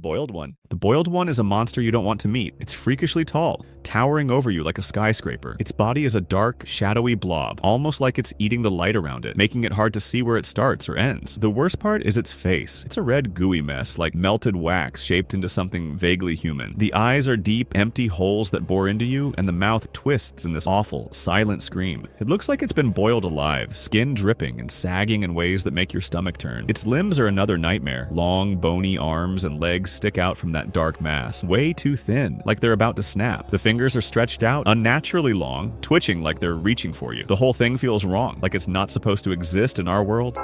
Boiled one. The boiled one is a monster you don't want to meet. It's freakishly tall, towering over you like a skyscraper. Its body is a dark, shadowy blob, almost like it's eating the light around it, making it hard to see where it starts or ends. The worst part is its face. It's a red, gooey mess, like melted wax shaped into something vaguely human. The eyes are deep, empty holes that bore into you, and the mouth twists in this awful, silent scream. It looks like it's been boiled alive, skin dripping and sagging in ways that make your stomach turn. Its limbs are another nightmare. Long, bony arms and legs stick out from that dark mass, way too thin, like they're about to snap. The fingers are stretched out, unnaturally long, twitching like they're reaching for you. The whole thing feels wrong, like it's not supposed to exist in our world.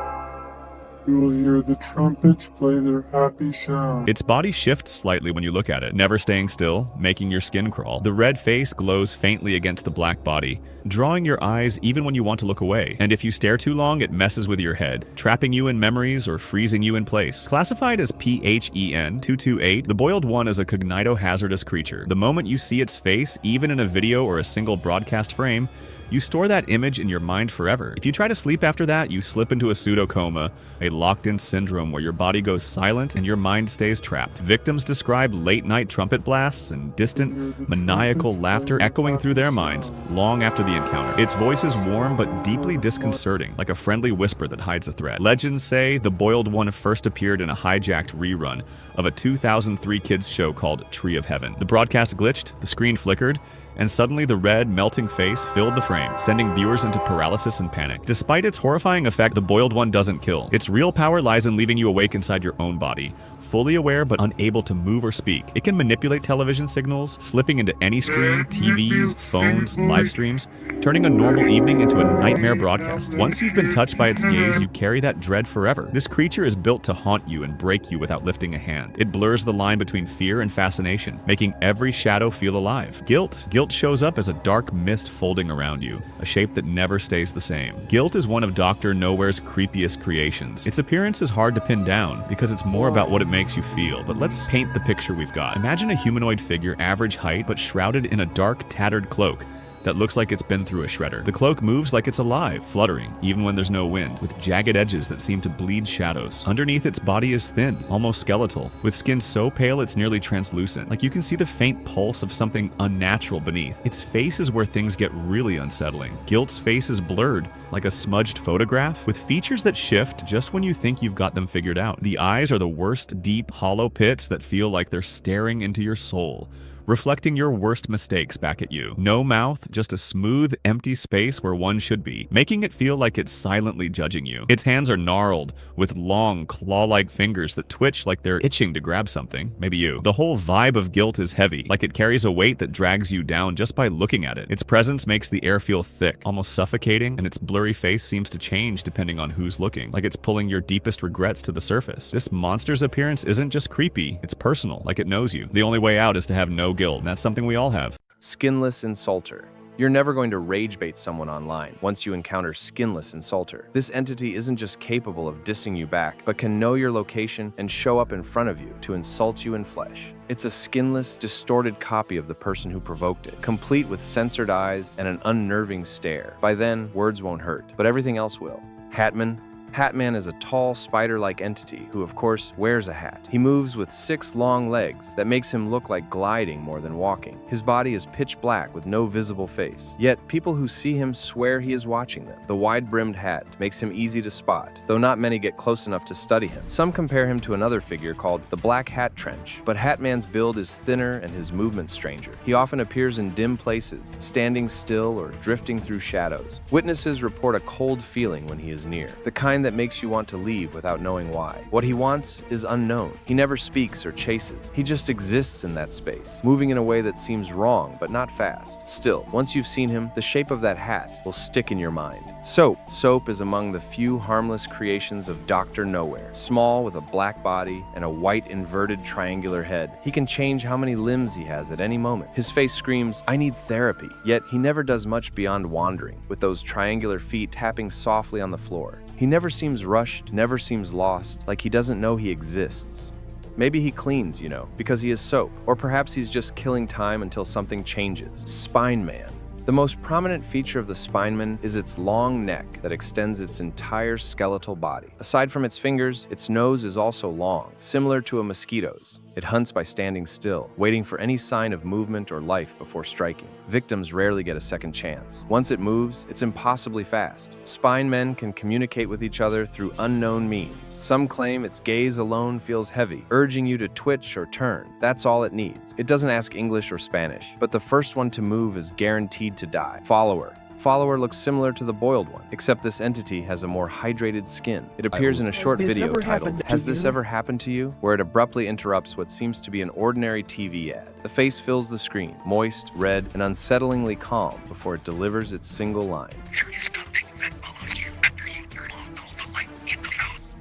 You will hear the trumpets play their happy sound. Its body shifts slightly when you look at it, never staying still, making your skin crawl. The red face glows faintly against the black body, drawing your eyes even when you want to look away. And if you stare too long, it messes with your head, trapping you in memories or freezing you in place. Classified as PHEN 228, the boiled one is a cognitohazardous creature. The moment you see its face, even in a video or a single broadcast frame, you store that image in your mind forever. If you try to sleep after that, you slip into a pseudo-coma, a locked-in syndrome where your body goes silent and your mind stays trapped. Victims describe late-night trumpet blasts and distant, maniacal laughter echoing through their minds long after the encounter. Its voice is warm but deeply disconcerting, like a friendly whisper that hides a threat. Legends say the boiled one first appeared in a hijacked rerun of a 2003 kids show called Tree of Heaven. The broadcast glitched, the screen flickered, and suddenly the red, melting face filled the frame, sending viewers into paralysis and panic. Despite its horrifying effect, the boiled one doesn't kill. Its real power lies in leaving you awake inside your own body, fully aware but unable to move or speak. It can manipulate television signals, slipping into any screen, TVs, phones, live streams, turning a normal evening into a nightmare broadcast. Once you've been touched by its gaze, you carry that dread forever. This creature is built to haunt you and break you without lifting a hand. It blurs the line between fear and fascination, making every shadow feel alive. Guilt shows up as a dark mist folding around you, a shape that never stays the same. Guilt is one of Dr. Nowhere's creepiest creations. Its appearance is hard to pin down because it's more about what it makes you feel, but let's paint the picture we've got. Imagine a humanoid figure, average height, but shrouded in a dark, tattered cloak that looks like it's been through a shredder. The cloak moves like it's alive, fluttering, even when there's no wind, with jagged edges that seem to bleed shadows. Underneath, its body is thin, almost skeletal, with skin so pale it's nearly translucent, like you can see the faint pulse of something unnatural beneath. Its face is where things get really unsettling. Guilt's face is blurred, like a smudged photograph, with features that shift just when you think you've got them figured out. The eyes are the worst, deep, hollow pits that feel like they're staring into your soul, reflecting your worst mistakes back at you. No mouth, just a smooth, empty space where one should be, making it feel like it's silently judging you. Its hands are gnarled, with long, claw-like fingers that twitch like they're itching to grab something, maybe you. The whole vibe of Guilt is heavy, like it carries a weight that drags you down just by looking at it. Its presence makes the air feel thick, almost suffocating, and its blurry face seems to change depending on who's looking, like it's pulling your deepest regrets to the surface. This monster's appearance isn't just creepy, it's personal, like it knows you. The only way out is to have no guilt, and that's something we all have. Skinless Insulter. You're never going to rage bait someone online once you encounter Skinless Insulter. This entity isn't just capable of dissing you back, but can know your location and show up in front of you to insult you in flesh. It's a skinless, distorted copy of the person who provoked it, complete with censored eyes and an unnerving stare. By then, words won't hurt, but everything else will. Hatman. Hatman is a tall, spider-like entity who, of course, wears a hat. He moves with 6 long legs that makes him look like gliding more than walking. His body is pitch black with no visible face. Yet, people who see him swear he is watching them. The wide-brimmed hat makes him easy to spot, though not many get close enough to study him. Some compare him to another figure called the Black Hat Trench, but Hatman's build is thinner and his movement stranger. He often appears in dim places, standing still or drifting through shadows. Witnesses report a cold feeling when he is near, the kind that makes you want to leave without knowing why. What he wants is unknown. He never speaks or chases. He just exists in that space, moving in a way that seems wrong but not fast. Still, once you've seen him, the shape of that hat will stick in your mind. Soap. Soap is among the few harmless creations of Dr. Nowhere. Small with a black body and a white inverted triangular head, he can change how many limbs he has at any moment. His face screams, "I need therapy," yet he never does much beyond wandering, with those triangular feet tapping softly on the floor. He never seems rushed, never seems lost, like he doesn't know he exists. Maybe he cleans, because he is soap, or perhaps he's just killing time until something changes. Spineman. The most prominent feature of the Spineman is its long neck that extends its entire skeletal body. Aside from its fingers, its nose is also long, similar to a mosquito's. It hunts by standing still, waiting for any sign of movement or life before striking. Victims rarely get a second chance. Once it moves, it's impossibly fast. Spinemen can communicate with each other through unknown means. Some claim its gaze alone feels heavy, urging you to twitch or turn. That's all it needs. It doesn't ask English or Spanish, but the first one to move is guaranteed to die. Follower. Follower looks similar to the boiled one, except this entity has a more hydrated skin. It appears in a short video titled, "Has This Ever Happened to You?" where it abruptly interrupts what seems to be an ordinary TV ad. The face fills the screen, moist, red, and unsettlingly calm before it delivers its single line.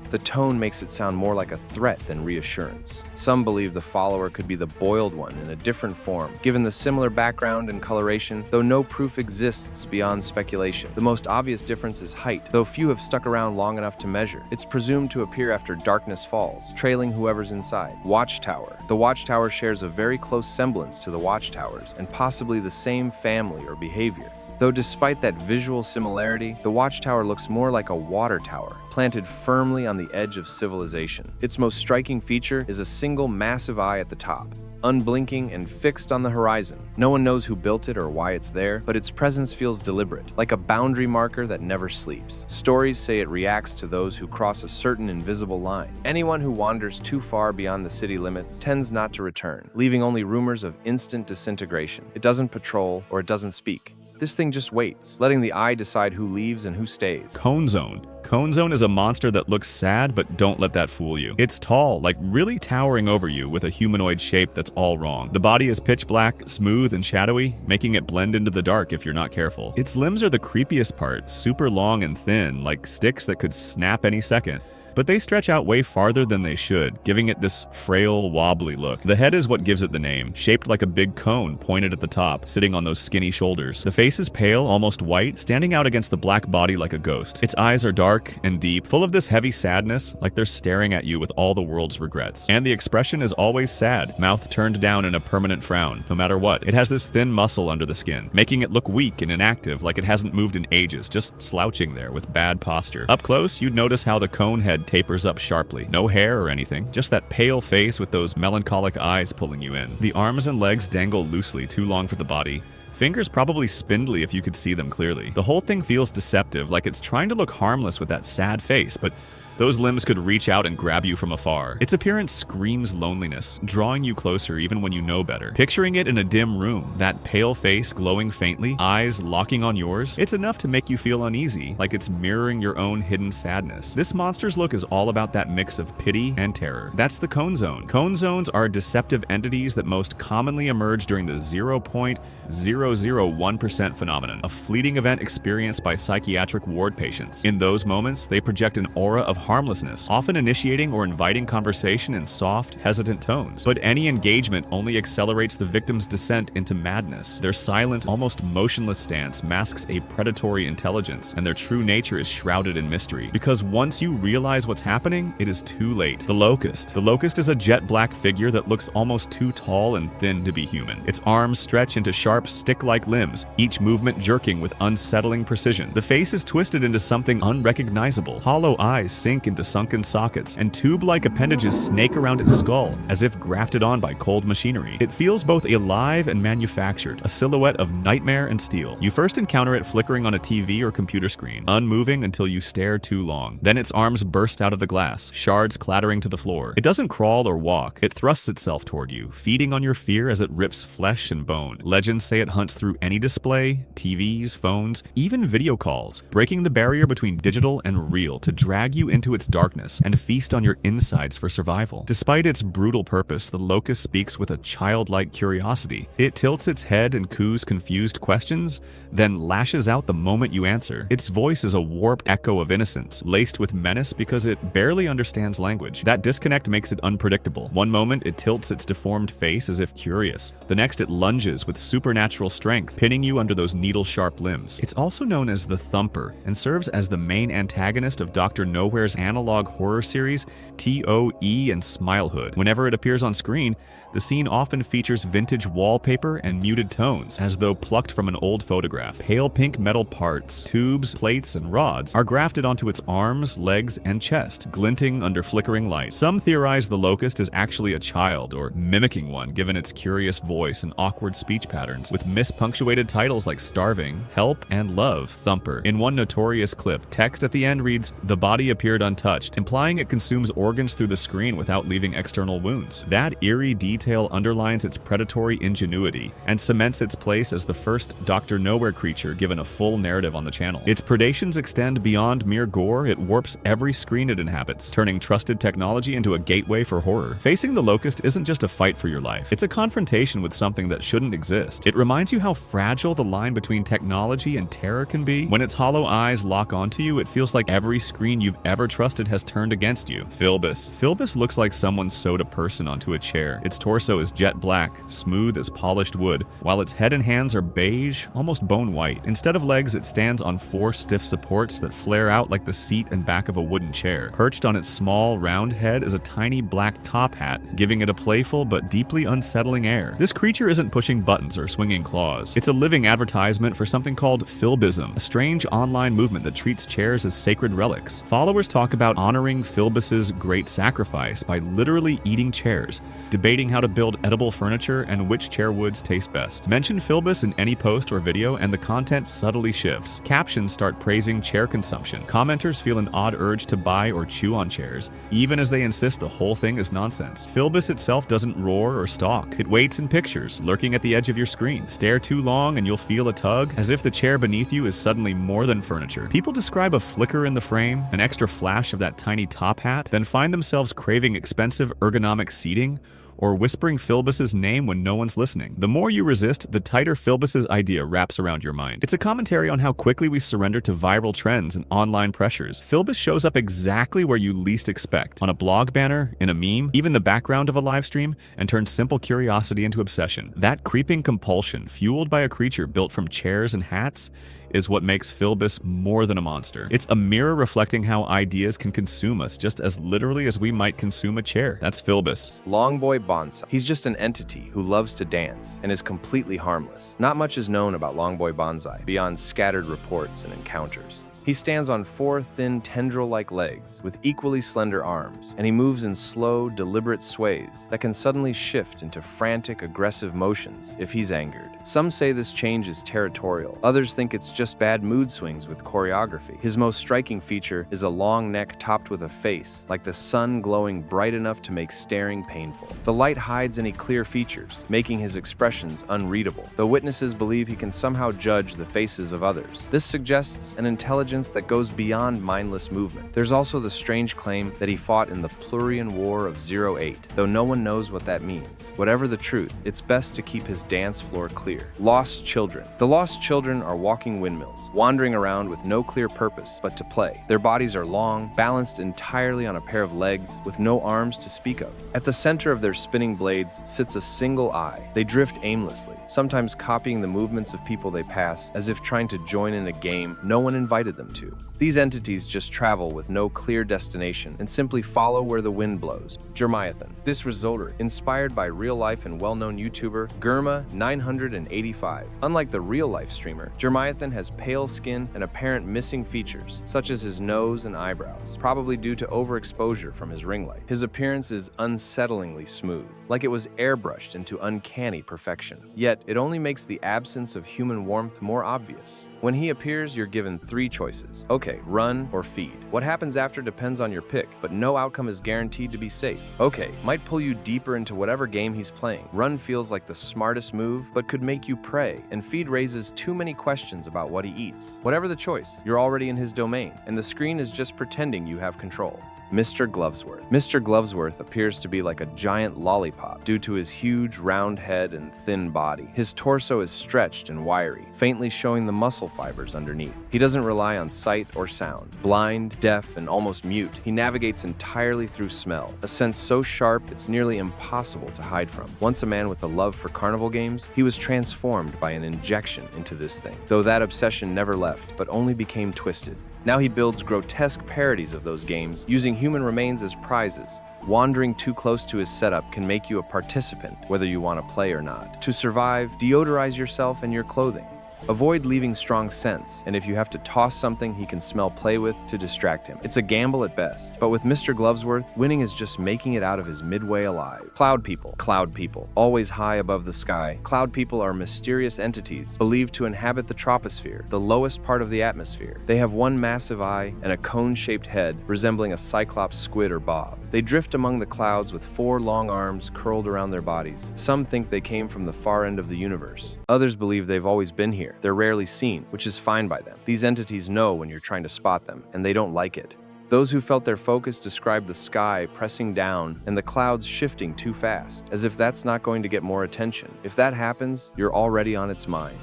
The tone makes it sound more like a threat than reassurance. Some believe the follower could be the boiled one in a different form, given the similar background and coloration, though no proof exists beyond speculation. The most obvious difference is height, though few have stuck around long enough to measure. It's presumed to appear after darkness falls, trailing whoever's inside. Watchtower. The Watchtower shares a very close semblance to the Watchtowers, and possibly the same family or behavior. Though despite that visual similarity, the Watchtower looks more like a water tower, planted firmly on the edge of civilization. Its most striking feature is a single massive eye at the top, unblinking and fixed on the horizon. No one knows who built it or why it's there, but its presence feels deliberate, like a boundary marker that never sleeps. Stories say it reacts to those who cross a certain invisible line. Anyone who wanders too far beyond the city limits tends not to return, leaving only rumors of instant disintegration. It doesn't patrol or it doesn't speak. This thing just waits, letting the eye decide who leaves and who stays. Cone Zone. Cone Zone is a monster that looks sad, but don't let that fool you. It's tall, like really towering over you with a humanoid shape that's all wrong. The body is pitch black, smooth, and shadowy, making it blend into the dark if you're not careful. Its limbs are the creepiest part, super long and thin, like sticks that could snap any second. But they stretch out way farther than they should, giving it this frail, wobbly look. The head is what gives it the name, shaped like a big cone pointed at the top, sitting on those skinny shoulders. The face is pale, almost white, standing out against the black body like a ghost. Its eyes are dark and deep, full of this heavy sadness, like they're staring at you with all the world's regrets. And the expression is always sad, mouth turned down in a permanent frown, no matter what. It has this thin muscle under the skin, making it look weak and inactive, like it hasn't moved in ages, just slouching there with bad posture. Up close, you'd notice how the cone head tapers up sharply. No hair or anything, just that pale face with those melancholic eyes pulling you in. The arms and legs dangle loosely, too long for the body. Fingers probably spindly if you could see them clearly. The whole thing feels deceptive, like it's trying to look harmless with that sad face, but those limbs could reach out and grab you from afar. Its appearance screams loneliness, drawing you closer even when you know better. Picturing it in a dim room, that pale face glowing faintly, eyes locking on yours, it's enough to make you feel uneasy, like it's mirroring your own hidden sadness. This monster's look is all about that mix of pity and terror. That's the Cone Zone. Cone Zones are deceptive entities that most commonly emerge during the 0.001% phenomenon, a fleeting event experienced by psychiatric ward patients. In those moments, they project an aura of harmlessness, often initiating or inviting conversation in soft, hesitant tones. But any engagement only accelerates the victim's descent into madness. Their silent, almost motionless stance masks a predatory intelligence, and their true nature is shrouded in mystery. Because once you realize what's happening, it is too late. The Locust. The Locust is a jet black figure that looks almost too tall and thin to be human. Its arms stretch into sharp, stick-like limbs, each movement jerking with unsettling precision. The face is twisted into something unrecognizable. Hollow eyes sink into sunken sockets, and tube-like appendages snake around its skull, as if grafted on by cold machinery. It feels both alive and manufactured, a silhouette of nightmare and steel. You first encounter it flickering on a TV or computer screen, unmoving until you stare too long. Then its arms burst out of the glass, shards clattering to the floor. It doesn't crawl or walk, it thrusts itself toward you, feeding on your fear as it rips flesh and bone. Legends say it hunts through any display, TVs, phones, even video calls, breaking the barrier between digital and real to drag you into its darkness and feast on your insides for survival. Despite its brutal purpose, the Locust speaks with a childlike curiosity. It tilts its head and coos confused questions, then lashes out the moment you answer. Its voice is a warped echo of innocence, laced with menace because it barely understands language. That disconnect makes it unpredictable. One moment, it tilts its deformed face as if curious. The next, it lunges with supernatural strength, pinning you under those needle-sharp limbs. It's also known as the Thumper and serves as the main antagonist of Dr. Nowhere's Hatcher's analog horror series, TOE and Smilehood. Whenever it appears on screen, the scene often features vintage wallpaper and muted tones, as though plucked from an old photograph. Pale pink metal parts, tubes, plates, and rods are grafted onto its arms, legs, and chest, glinting under flickering light. Some theorize the Locust is actually a child, or mimicking one, given its curious voice and awkward speech patterns, with mispunctuated titles like Starving, Help, and Love, Thumper. In one notorious clip, text at the end reads, "The body appeared untouched," implying it consumes organs through the screen without leaving external wounds. That eerie detail underlines its predatory ingenuity and cements its place as the first Dr. Nowhere creature given a full narrative on the channel. Its predations extend beyond mere gore. It warps every screen it inhabits, turning trusted technology into a gateway for horror. Facing the Locust isn't just a fight for your life. It's a confrontation with something that shouldn't exist. It reminds you how fragile the line between technology and terror can be. When its hollow eyes lock onto you, it feels like every screen you've ever trusted has turned against you. Filbus. Filbus looks like someone sewed a person onto a chair. Its torso is jet black, smooth as polished wood, while its head and hands are beige, almost bone white. Instead of legs, it stands on 4 stiff supports that flare out like the seat and back of a wooden chair. Perched on its small, round head is a tiny black top hat, giving it a playful but deeply unsettling air. This creature isn't pushing buttons or swinging claws. It's a living advertisement for something called Filbism, a strange online movement that treats chairs as sacred relics. Followers talk about honoring Filbus's great sacrifice by literally eating chairs, debating how to build edible furniture and which chair woods taste best. Mention Filbus in any post or video and the content subtly shifts. Captions start praising chair consumption. Commenters feel an odd urge to buy or chew on chairs, even as they insist the whole thing is nonsense. Filbus itself doesn't roar or stalk. It waits in pictures, lurking at the edge of your screen. Stare too long and you'll feel a tug, as if the chair beneath you is suddenly more than furniture. People describe a flicker in the frame, an extra flash of that tiny top hat, then find themselves craving expensive ergonomic seating, or whispering Filbus's name when no one's listening. The more you resist, the tighter Filbus's idea wraps around your mind. It's a commentary on how quickly we surrender to viral trends and online pressures. Filbus shows up exactly where you least expect, on a blog banner, in a meme, even the background of a live stream, and turns simple curiosity into obsession. That creeping compulsion, fueled by a creature built from chairs and hats, is what makes Filbus more than a monster. It's a mirror reflecting how ideas can consume us just as literally as we might consume a chair. That's Filbus. Longboy Bonsai. He's just an entity who loves to dance and is completely harmless. Not much is known about Longboy Bonsai beyond scattered reports and encounters. He stands on 4 thin, tendril-like legs with equally slender arms, and he moves in slow, deliberate sways that can suddenly shift into frantic, aggressive motions if he's angered. Some say this change is territorial. Others think it's just bad mood swings with choreography. His most striking feature is a long neck topped with a face, like the sun glowing bright enough to make staring painful. The light hides any clear features, making his expressions unreadable, though witnesses believe he can somehow judge the faces of others. This suggests an intelligence that goes beyond mindless movement. There's also the strange claim that he fought in the Plurian War of 08, though no one knows what that means. Whatever the truth, it's best to keep his dance floor clear. Lost children. The lost children are walking windmills, wandering around with no clear purpose but to play. Their bodies are long, balanced entirely on a pair of legs, with no arms to speak of. At the center of their spinning blades sits a single eye. They drift aimlessly, sometimes copying the movements of people they pass, as if trying to join in a game no one invited them to. These entities just travel with no clear destination and simply follow where the wind blows. Jermiathan. This resulter, inspired by real-life and well-known YouTuber Germa985. Unlike the real-life streamer, Jermiathan has pale skin and apparent missing features, such as his nose and eyebrows, probably due to overexposure from his ring light. His appearance is unsettlingly smooth, like it was airbrushed into uncanny perfection. Yet, it only makes the absence of human warmth more obvious. When he appears, you're given 3 choices. Okay, run or feed. What happens after depends on your pick, but no outcome is guaranteed to be safe. Okay, might pull you deeper into whatever game he's playing. Run feels like the smartest move, but could make you prey, and feed raises too many questions about what he eats. Whatever the choice, you're already in his domain, and the screen is just pretending you have control. Mr. Glovesworth. Mr. Glovesworth appears to be like a giant lollipop due to his huge round head and thin body. His torso is stretched and wiry, faintly showing the muscle fibers underneath. He doesn't rely on sight or sound. Blind, deaf, and almost mute, he navigates entirely through smell, a sense so sharp it's nearly impossible to hide from. Once a man with a love for carnival games, he was transformed by an injection into this thing, though that obsession never left, but only became twisted. Now he builds grotesque parodies of those games, using human remains as prizes. Wandering too close to his setup can make you a participant, whether you want to play or not. To survive, deodorize yourself and your clothing. Avoid leaving strong scents, and if you have to toss something he can smell play with to distract him. It's a gamble at best, but with Mr. Glovesworth, winning is just making it out of his midway alive. Cloud people, always high above the sky. Cloud people are mysterious entities believed to inhabit the troposphere, the lowest part of the atmosphere. They have one massive eye and a cone-shaped head resembling a cyclops squid or bob. They drift among the clouds with 4 long arms curled around their bodies. Some think they came from the far end of the universe. Others believe they've always been here. They're rarely seen, which is fine by them. These entities know when you're trying to spot them, and they don't like it. Those who felt their focus described the sky pressing down and the clouds shifting too fast, as if that's not going to get more attention. If that happens, you're already on its mind.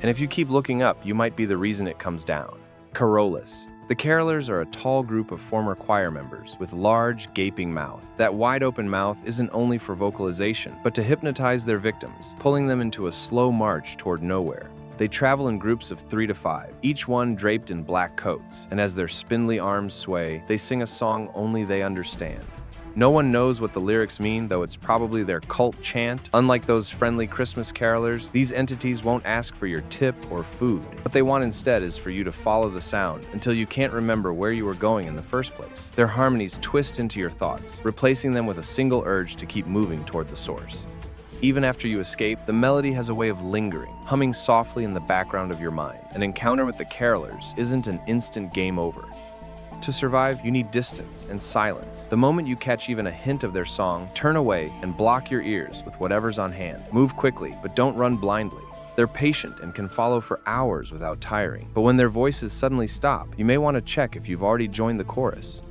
And if you keep looking up, you might be the reason it comes down. Carolas. The Carolas are a tall group of former choir members with large, gaping mouth. That wide-open mouth isn't only for vocalization, but to hypnotize their victims, pulling them into a slow march toward nowhere. They travel in groups of 3 to 5, each one draped in black coats, and as their spindly arms sway, they sing a song only they understand. No one knows what the lyrics mean, though it's probably their cult chant. Unlike those friendly Christmas carolers, these entities won't ask for your tip or food. What they want instead is for you to follow the sound until you can't remember where you were going in the first place. Their harmonies twist into your thoughts, replacing them with a single urge to keep moving toward the source. Even after you escape, the melody has a way of lingering, humming softly in the background of your mind. An encounter with the carolers isn't an instant game over. To survive, you need distance and silence. The moment you catch even a hint of their song, turn away and block your ears with whatever's on hand. Move quickly, but don't run blindly. They're patient and can follow for hours without tiring. But when their voices suddenly stop, you may want to check if you've already joined the chorus.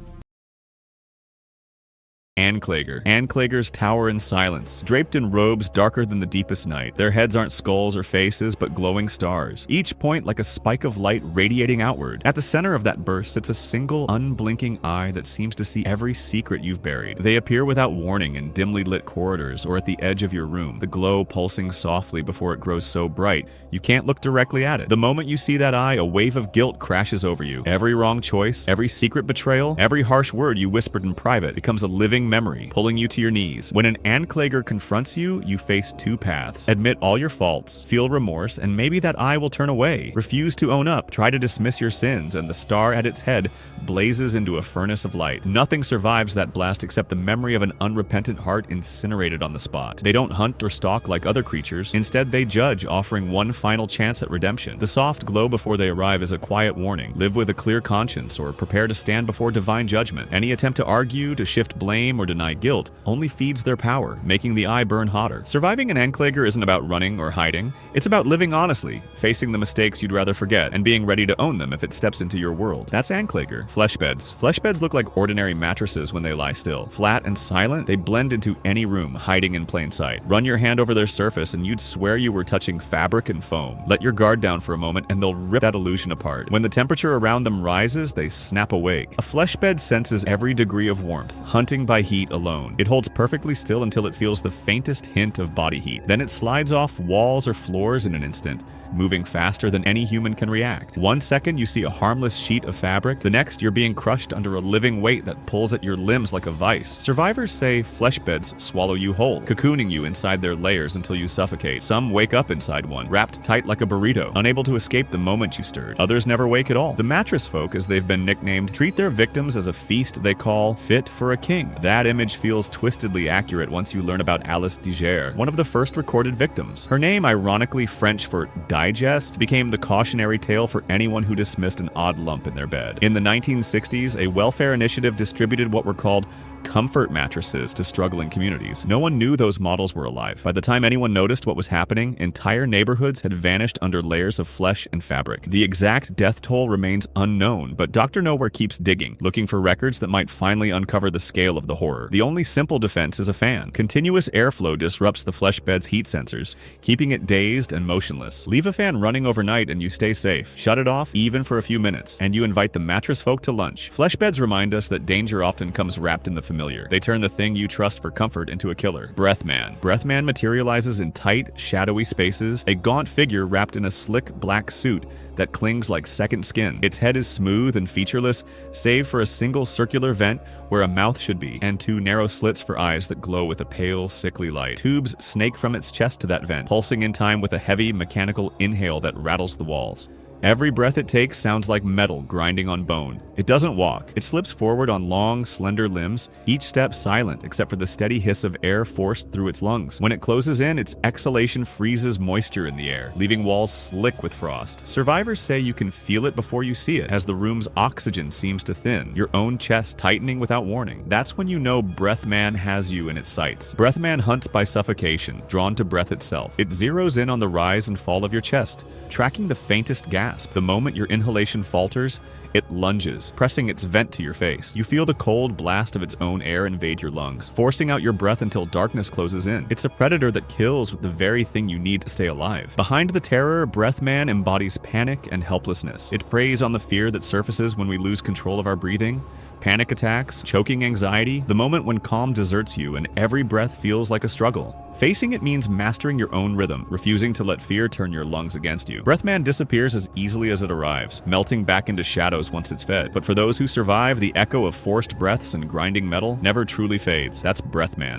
Anklager. Anklagers tower in silence, draped in robes darker than the deepest night. Their heads aren't skulls or faces, but glowing stars, each point like a spike of light radiating outward. At the center of that burst sits a single, unblinking eye that seems to see every secret you've buried. They appear without warning in dimly lit corridors or at the edge of your room, the glow pulsing softly before it grows so bright you can't look directly at it. The moment you see that eye, a wave of guilt crashes over you. Every wrong choice, every secret betrayal, every harsh word you whispered in private becomes a living memory, pulling you to your knees. When an Anklager confronts you, you face 2 paths. Admit all your faults, feel remorse, and maybe that eye will turn away. Refuse to own up, try to dismiss your sins, and the star at its head blazes into a furnace of light. Nothing survives that blast except the memory of an unrepentant heart incinerated on the spot. They don't hunt or stalk like other creatures. Instead, they judge, offering one final chance at redemption. The soft glow before they arrive is a quiet warning. Live with a clear conscience or prepare to stand before divine judgment. Any attempt to argue, to shift blame, or deny guilt only feeds their power, making the eye burn hotter. Surviving an Anklager isn't about running or hiding. It's about living honestly, facing the mistakes you'd rather forget, and being ready to own them if it steps into your world. That's Anklager. Fleshbeds. Fleshbeds look like ordinary mattresses when they lie still. Flat and silent, they blend into any room, hiding in plain sight. Run your hand over their surface and you'd swear you were touching fabric and foam. Let your guard down for a moment and they'll rip that illusion apart. When the temperature around them rises, they snap awake. A fleshbed senses every degree of warmth, hunting by heat alone. It holds perfectly still until it feels the faintest hint of body heat. Then it slides off walls or floors in an instant, moving faster than any human can react. 1 second you see a harmless sheet of fabric, the next you're being crushed under a living weight that pulls at your limbs like a vice. Survivors say fleshbeds swallow you whole, cocooning you inside their layers until you suffocate. Some wake up inside one, wrapped tight like a burrito, unable to escape the moment you stirred. Others never wake at all. The mattress folk, as they've been nicknamed, treat their victims as a feast they call fit for a king. That image feels twistedly accurate once you learn about Alice Diger, one of the first recorded victims. Her name, ironically French for digest, became the cautionary tale for anyone who dismissed an odd lump in their bed. In the 1960s, a welfare initiative distributed what were called comfort mattresses to struggling communities. No one knew those models were alive. By the time anyone noticed what was happening, entire neighborhoods had vanished under layers of flesh and fabric. The exact death toll remains unknown, but Dr. Nowhere keeps digging, looking for records that might finally uncover the scale of the horror. The only simple defense is a fan. Continuous airflow disrupts the Fleshbed's heat sensors, keeping it dazed and motionless. Leave a fan running overnight and you stay safe. Shut it off, even for a few minutes, and you invite the mattress folk to lunch. Fleshbeds remind us that danger often comes wrapped in the familiar. They turn the thing you trust for comfort into a killer. Breathman. Breathman materializes in tight, shadowy spaces, a gaunt figure wrapped in a slick black suit that clings like second skin. Its head is smooth and featureless, save for a single circular vent where a mouth should be, and two narrow slits for eyes that glow with a pale, sickly light. Tubes snake from its chest to that vent, pulsing in time with a heavy, mechanical inhale that rattles the walls. Every breath it takes sounds like metal grinding on bone. It doesn't walk. It slips forward on long, slender limbs, each step silent except for the steady hiss of air forced through its lungs. When it closes in, its exhalation freezes moisture in the air, leaving walls slick with frost. Survivors say you can feel it before you see it, as the room's oxygen seems to thin, your own chest tightening without warning. That's when you know Breathman has you in its sights. Breathman hunts by suffocation, drawn to breath itself. It zeroes in on the rise and fall of your chest, tracking the faintest gasp. The moment your inhalation falters, it lunges, pressing its vent to your face. You feel the cold blast of its own air invade your lungs, forcing out your breath until darkness closes in. It's a predator that kills with the very thing you need to stay alive. Behind the terror, Breathman embodies panic and helplessness. It preys on the fear that surfaces when we lose control of our breathing. Panic attacks, choking anxiety, the moment when calm deserts you and every breath feels like a struggle. Facing it means mastering your own rhythm, refusing to let fear turn your lungs against you. Breathman disappears as easily as it arrives, melting back into shadows once it's fed. But for those who survive, the echo of forced breaths and grinding metal never truly fades. That's Breathman.